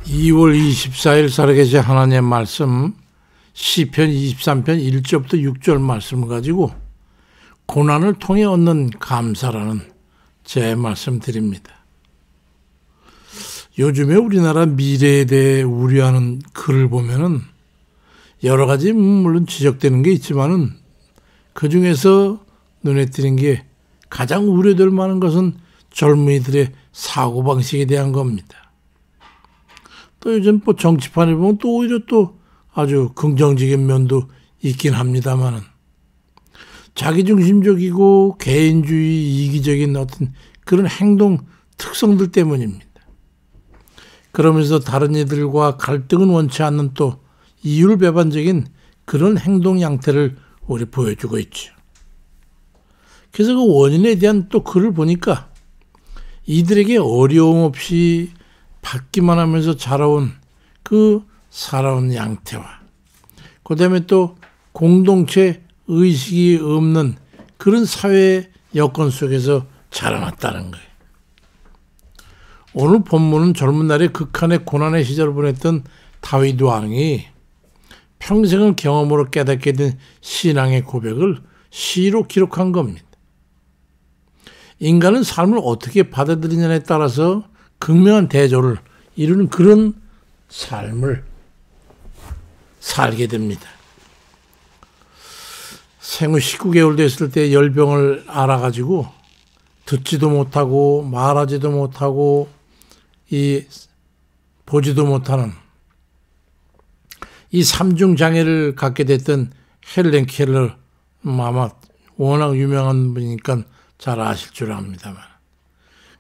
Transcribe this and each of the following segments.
2월 24일 살아계신 하나님의 말씀 시편 23편 1절부터 6절 말씀을 가지고 고난을 통해 얻는 감사라는 제 말씀 드립니다. 요즘에 우리나라 미래에 대해 우려하는 글을 보면은 여러 가지 물론 지적되는 게 있지만은 그 중에서 눈에 띄는 게 가장 우려될 만한 것은 젊은이들의 사고방식에 대한 겁니다. 또 요즘 정치판에 보면 또 오히려 또 아주 긍정적인 면도 있긴 합니다만은 자기중심적이고 개인주의 이기적인 어떤 그런 행동 특성들 때문입니다. 그러면서 다른 이들과 갈등은 원치 않는 또 이율배반적인 그런 행동 양태를 우리 보여주고 있죠. 그래서 그 원인에 대한 또 글을 보니까 이들에게 어려움 없이 받기만 하면서 자라온 그 살아온 양태와 그 다음에 또 공동체 의식이 없는 그런 사회 여건 속에서 자라났다는 거예요. 오늘 본문은 젊은 날에 극한의 고난의 시절을 보냈던 다윗 왕이 평생을 경험으로 깨닫게 된 신앙의 고백을 시로 기록한 겁니다. 인간은 삶을 어떻게 받아들이냐에 따라서 극명한 대조를 이루는 그런 삶을 살게 됩니다. 생후 19개월 됐을 때 열병을 알아가지고 듣지도 못하고 말하지도 못하고 보지도 못하는 이 삼중장애를 갖게 됐던 헬렌 켈러, 아마 워낙 유명한 분이니까 잘 아실 줄 압니다만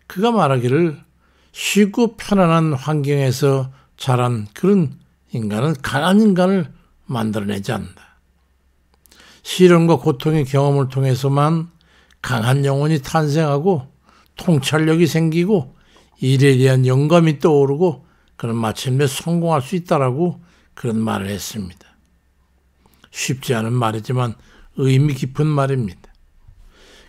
그가 말하기를 쉽고 편안한 환경에서 자란 그런 인간은 강한 인간을 만들어내지 않는다. 시련과 고통의 경험을 통해서만 강한 영혼이 탄생하고 통찰력이 생기고 일에 대한 영감이 떠오르고 그런 마침내 성공할 수 있다라고 그런 말을 했습니다. 쉽지 않은 말이지만 의미 깊은 말입니다.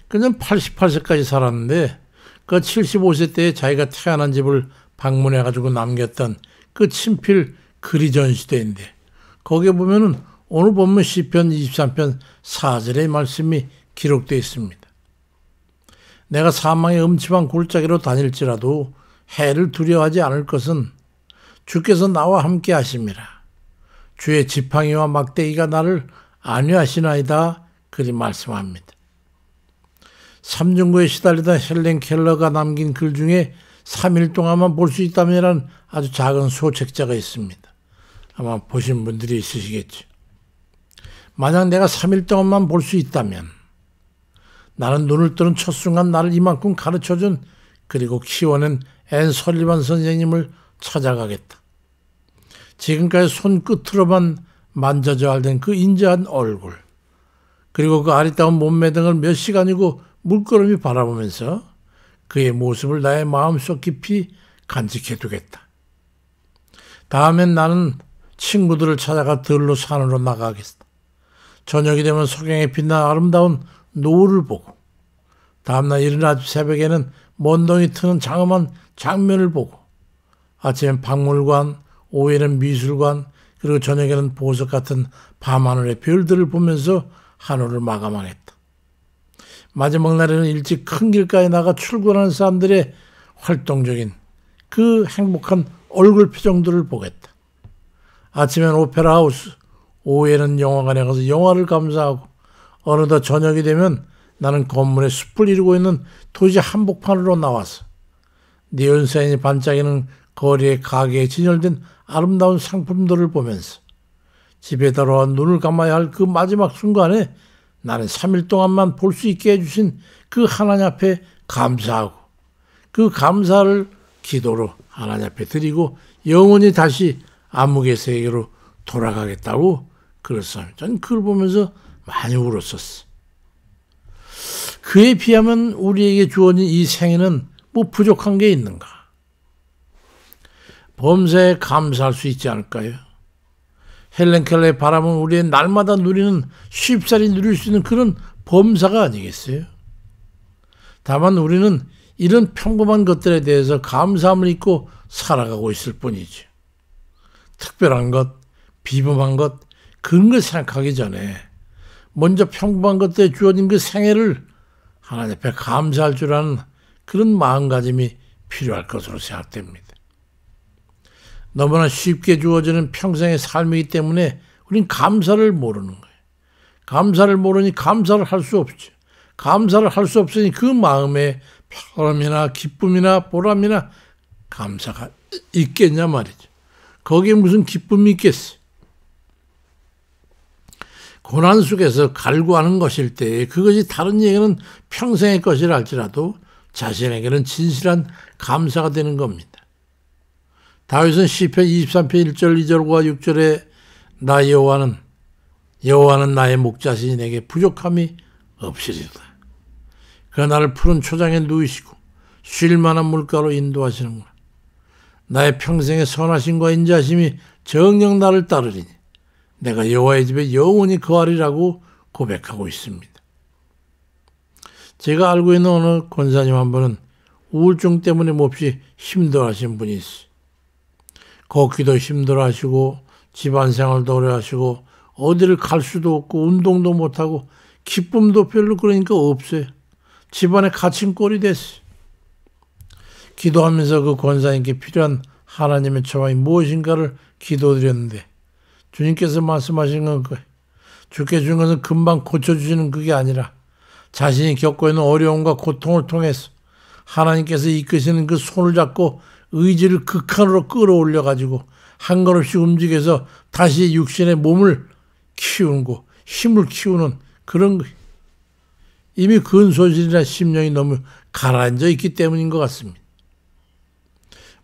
그는 88세까지 살았는데 그 75세 때에 자기가 태어난 집을 방문해가지고 남겼던 그 친필 글이 전시대인데 거기에 보면은 오늘 본문 시편 23편 4절의 말씀이 기록되어 있습니다. 내가 사망의 음침한 골짜기로 다닐지라도 해를 두려워하지 않을 것은 주께서 나와 함께 하심이라. 주의 지팡이와 막대기가 나를 안위하시나이다. 그리 말씀합니다. 삼중고에 시달리던 헬렌 켈러가 남긴 글 중에 3일 동안만 볼 수 있다면 아주 작은 소책자가 있습니다. 아마 보신 분들이 있으시겠죠. 만약 내가 3일 동안만 볼 수 있다면 나는 눈을 뜨는 첫 순간 나를 이만큼 가르쳐준 그리고 키워낸 앤 설리반 선생님을 찾아가겠다. 지금까지 손끝으로만 만져져 알던 그 인자한 얼굴 그리고 그 아리따운 몸매 등을 몇 시간이고 물끄러미 바라보면서 그의 모습을 나의 마음속 깊이 간직해두겠다. 다음엔 나는 친구들을 찾아가 들로 산으로 나가겠다. 저녁이 되면 석양에 빛난 아름다운 노을을 보고 다음날 이른 아침 새벽에는 먼동이 트는 장엄한 장면을 보고 아침엔 박물관, 오후에는 미술관 그리고 저녁에는 보석 같은 밤하늘의 별들을 보면서 하루를 마감하겠다. 마지막 날에는 일찍 큰 길가에 나가 출근하는 사람들의 활동적인 그 행복한 얼굴 표정들을 보겠다. 아침엔 오페라 하우스, 오후에는 영화관에 가서 영화를 감상하고 어느덧 저녁이 되면 나는 건물의 숲을 이루고 있는 도시 한복판으로 나와서 네온사인이 반짝이는 거리의 가게에 진열된 아름다운 상품들을 보면서 집에 돌아와 눈을 감아야 할 그 마지막 순간에 나는 3일 동안만 볼 수 있게 해주신 그 하나님 앞에 감사하고 그 감사를 기도로 하나님 앞에 드리고 영원히 다시 암흑의 세계로 돌아가겠다고 그랬어요. 저는 그걸 보면서 많이 울었었어. 그에 비하면 우리에게 주어진 이 생애는 뭐 부족한 게 있는가? 범사에 감사할 수 있지 않을까요? 헬렌 켈러의 바람은 우리의 날마다 누리는 쉽사리 누릴 수 있는 그런 범사가 아니겠어요? 다만 우리는 이런 평범한 것들에 대해서 감사함을 잊고 살아가고 있을 뿐이죠. 특별한 것, 비범한 것, 그런 걸 생각하기 전에 먼저 평범한 것들에 주어진 그 생애를 하나님 앞에 감사할 줄 아는 그런 마음가짐이 필요할 것으로 생각됩니다. 너무나 쉽게 주어지는 평생의 삶이기 때문에 우린 감사를 모르는 거예요. 감사를 모르니 감사를 할 수 없죠. 감사를 할 수 없으니 그 마음에 평안이나 기쁨이나 보람이나 감사가 있겠냐 말이죠. 거기에 무슨 기쁨이 있겠어요. 고난 속에서 갈구하는 것일 때 그것이 다른 얘기는 평생의 것이라 할지라도 자신에게는 진실한 감사가 되는 겁니다. 다윗은 시편 23편 1절 2절과 6절에 나 여호와는 나의 목자시니 내게 부족함이 없으리로다. 그가 나를 푸른 초장에 누이시고 쉴 만한 물가로 인도하시는구나. 나의 평생의 선하심과 인자심이 정녕 나를 따르리니 내가 여호와의 집에 영원히 거하리라고 고백하고 있습니다. 제가 알고 있는 어느 권사님 한 분은 우울증 때문에 몹시 힘들어하시는 분이 있어요. 걷기도 힘들어하시고 집안생활도 어려워하시고 어디를 갈 수도 없고 운동도 못하고 기쁨도 별로 그러니까 없어요. 집안에 갇힌 꼴이 됐어요. 기도하면서 그 권사님께 필요한 하나님의 처방이 무엇인가를 기도드렸는데 주님께서 말씀하신 건 거예요. 주께 주는 것은 금방 고쳐주시는 그게 아니라 자신이 겪고 있는 어려움과 고통을 통해서 하나님께서 이끄시는 그 손을 잡고 의지를 극한으로 끌어올려가지고 한 걸음씩 움직여서 다시 육신의 몸을 키우고 힘을 키우는 그런 거예요. 이미 근소질이나 심령이 너무 가라앉아 있기 때문인 것 같습니다.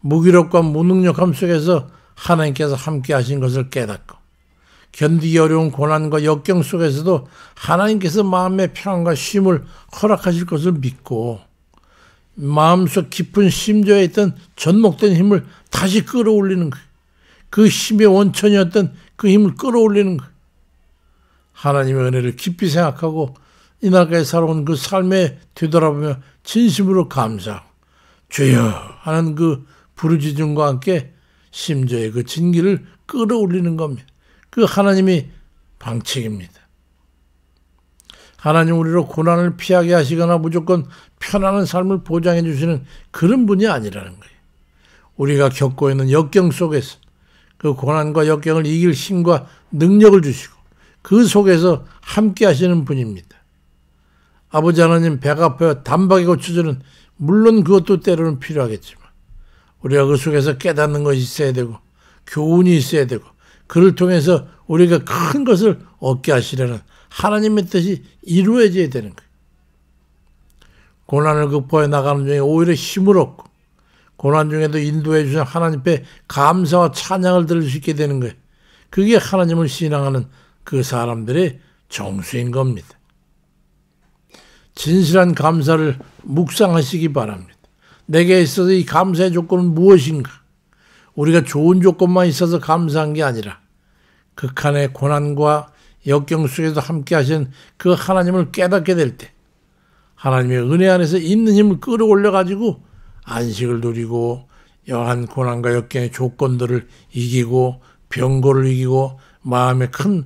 무기력과 무능력함 속에서 하나님께서 함께 하신 것을 깨닫고 견디기 어려운 고난과 역경 속에서도 하나님께서 마음의 평안과 쉼을 허락하실 것을 믿고 마음속 깊은 심조에 있던 전목된 힘을 다시 끌어올리는 거예요. 그 힘의 원천이었던 그 힘을 끌어올리는 거예요. 하나님의 은혜를 깊이 생각하고 이날까지 살아온 그 삶에 되돌아보며 진심으로 감사하고 주여 하는 그 부르짖음과 함께 심조의 그 진기를 끌어올리는 겁니다. 그 하나님이 방책입니다. 하나님 우리로 고난을 피하게 하시거나 무조건 편안한 삶을 보장해 주시는 그런 분이 아니라는 거예요. 우리가 겪고 있는 역경 속에서 그 고난과 역경을 이길 힘과 능력을 주시고 그 속에서 함께 하시는 분입니다. 아버지 하나님 배가 아파요. 단박에 고쳐주는 물론 그것도 때로는 필요하겠지만 우리가 그 속에서 깨닫는 것이 있어야 되고 교훈이 있어야 되고 그를 통해서 우리가 큰 것을 얻게 하시려는 하나님의 뜻이 이루어져야 되는 거예요. 고난을 극복해 나가는 중에 오히려 힘을 얻고 고난 중에도 인도해 주신 하나님 앞에 감사와 찬양을 들을 수 있게 되는 거예요. 그게 하나님을 신앙하는 그 사람들의 정수인 겁니다. 진실한 감사를 묵상하시기 바랍니다. 내게 있어서 이 감사의 조건은 무엇인가? 우리가 좋은 조건만 있어서 감사한 게 아니라 극한의 고난과 역경 속에서 함께 하신 그 하나님을 깨닫게 될 때 하나님의 은혜 안에서 있는 힘을 끌어올려 가지고 안식을 누리고 여한 고난과 역경의 조건들을 이기고 병고를 이기고 마음의 큰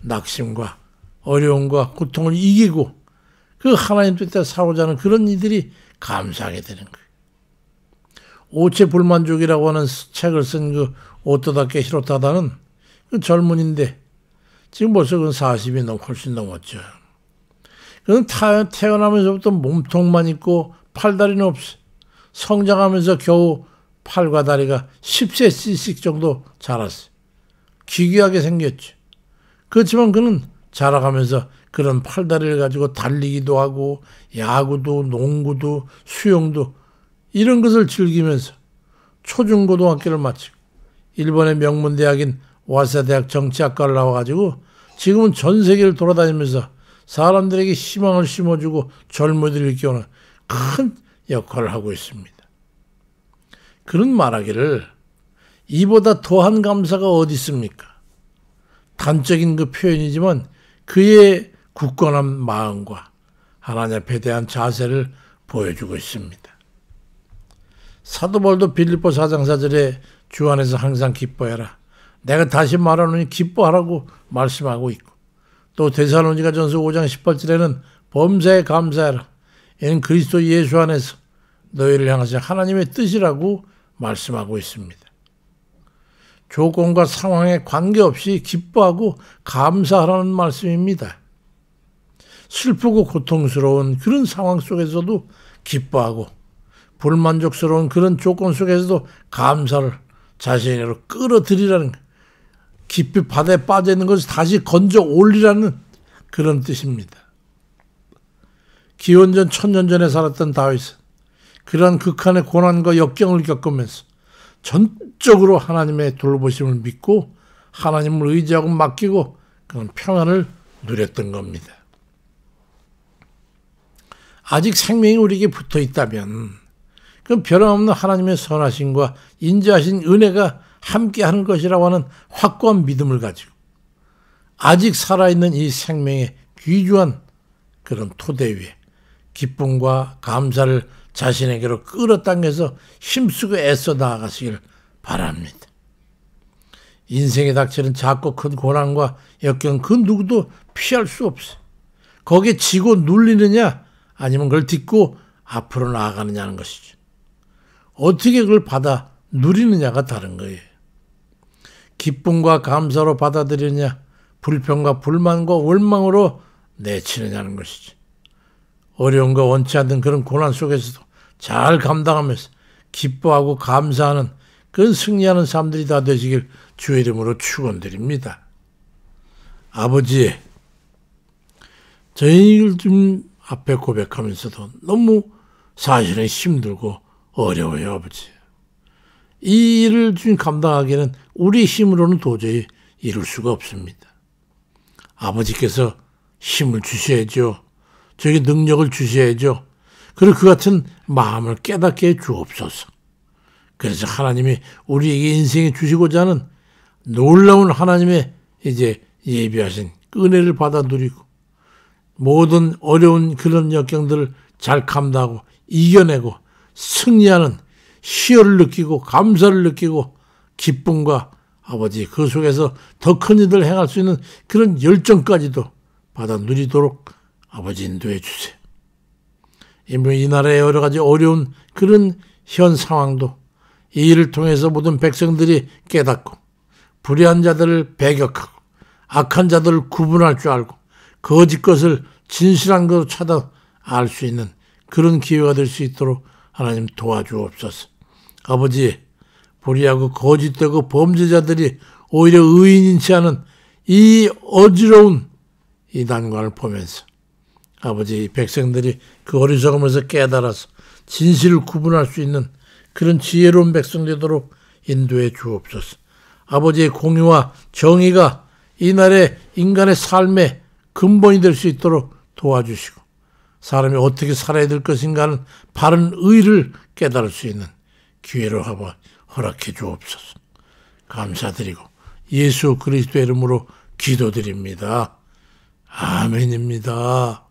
낙심과 어려움과 고통을 이기고 그 하나님 뜻대로 살고자 하는 그런 이들이 감사하게 되는 거예요. 오체불만족이라고 하는 책을 쓴 그 오토다케 히로타다는 그 젊은인데 지금 벌써 그 40이 훨씬 넘었죠. 그는 태어나면서부터 몸통만 있고 팔다리는 없어. 성장하면서 겨우 팔과 다리가 10cm씩 정도 자랐어요. 기괴하게 생겼죠. 그렇지만 그는 자라가면서 그런 팔다리를 가지고 달리기도 하고 야구도 농구도 수영도 이런 것을 즐기면서 초중고등학교를 마치고 일본의 명문대학인 와세대학 정치학과를 나와가지고 지금은 전 세계를 돌아다니면서 사람들에게 희망을 심어주고 젊은이들을 일깨우는 큰 역할을 하고 있습니다. 그런 말하기를 이보다 더한 감사가 어디 있습니까? 단적인 그 표현이지만 그의 굳건한 마음과 하나님 앞에 대한 자세를 보여주고 있습니다. 사도 바울도 빌립보 4장 4절에 주 안에서 항상 기뻐해라. 내가 다시 말하노니 기뻐하라고 말씀하고 있고, 또 데살로니가전서 5장 18절에는 범사에 감사하라. 이는 그리스도 예수 안에서 너희를 향하신 하나님의 뜻이라고 말씀하고 있습니다. 조건과 상황에 관계없이 기뻐하고 감사하라는 말씀입니다. 슬프고 고통스러운 그런 상황 속에서도 기뻐하고, 불만족스러운 그런 조건 속에서도 감사를 자신으로 끌어들이라는, 깊이 바다에 빠져 있는 것을 다시 건져 올리라는 그런 뜻입니다. 기원전 1000년 전에 살았던 다윗은 그러한 극한의 고난과 역경을 겪으면서 전적으로 하나님의 돌보심을 믿고 하나님을 의지하고 맡기고 그런 평안을 누렸던 겁니다. 아직 생명이 우리에게 붙어 있다면 그 변함없는 하나님의 선하심과 인자하신 은혜가 함께하는 것이라고 하는 확고한 믿음을 가지고 아직 살아있는 이 생명의 귀중한 그런 토대 위에 기쁨과 감사를 자신에게로 끌어당겨서 힘쓰고 애써 나아가시길 바랍니다. 인생에 닥치는 작고 큰 고난과 역경 그 누구도 피할 수 없어요. 거기에 지고 눌리느냐 아니면 그걸 딛고 앞으로 나아가느냐는 것이죠. 어떻게 그걸 받아 누리느냐가 다른 거예요. 기쁨과 감사로 받아들이느냐, 불평과 불만과 원망으로 내치느냐는 것이죠. 어려움과 원치 않는 그런 고난 속에서도 잘 감당하면서 기뻐하고 감사하는 그런 승리하는 사람들이 다 되시길 주의 이름으로 축원드립니다. 아버지, 저희를 좀 앞에 고백하면서도 너무 사실은 힘들고 어려워요, 아버지. 이 일을 좀 감당하기에는 우리 힘으로는 도저히 이룰 수가 없습니다. 아버지께서 힘을 주셔야죠. 저에게 능력을 주셔야죠. 그리고 그 같은 마음을 깨닫게 해 주옵소서. 그래서 하나님이 우리에게 인생에 주시고자 하는 놀라운 하나님의 이제 예비하신 은혜를 받아 누리고 모든 어려운 그런 역경들을 잘 감당하고 이겨내고 승리하는 희열을 느끼고 감사를 느끼고 기쁨과 아버지 그 속에서 더 큰 일을 행할 수 있는 그런 열정까지도 받아 누리도록 아버지 인도해 주세요. 이 나라의 여러 가지 어려운 그런 현 상황도 이 일을 통해서 모든 백성들이 깨닫고 불의한 자들을 배격하고 악한 자들을 구분할 줄 알고 거짓 것을 진실한 것으로 찾아 알 수 있는 그런 기회가 될 수 있도록 하나님 도와주옵소서. 아버지, 불의하고 거짓되고 범죄자들이 오히려 의인인 체 하는 이 어지러운 이 난관을 보면서 아버지 백성들이 그 어리석음에서 깨달아서 진실을 구분할 수 있는 그런 지혜로운 백성 되도록 인도해 주옵소서. 아버지의 공의와 정의가 이날의 인간의 삶의 근본이 될 수 있도록 도와주시고 사람이 어떻게 살아야 될 것인가 하는 바른 의를 깨달을 수 있는 기회로 허락해 주옵소서. 감사드리고 예수 그리스도의 이름으로 기도드립니다. 아멘입니다.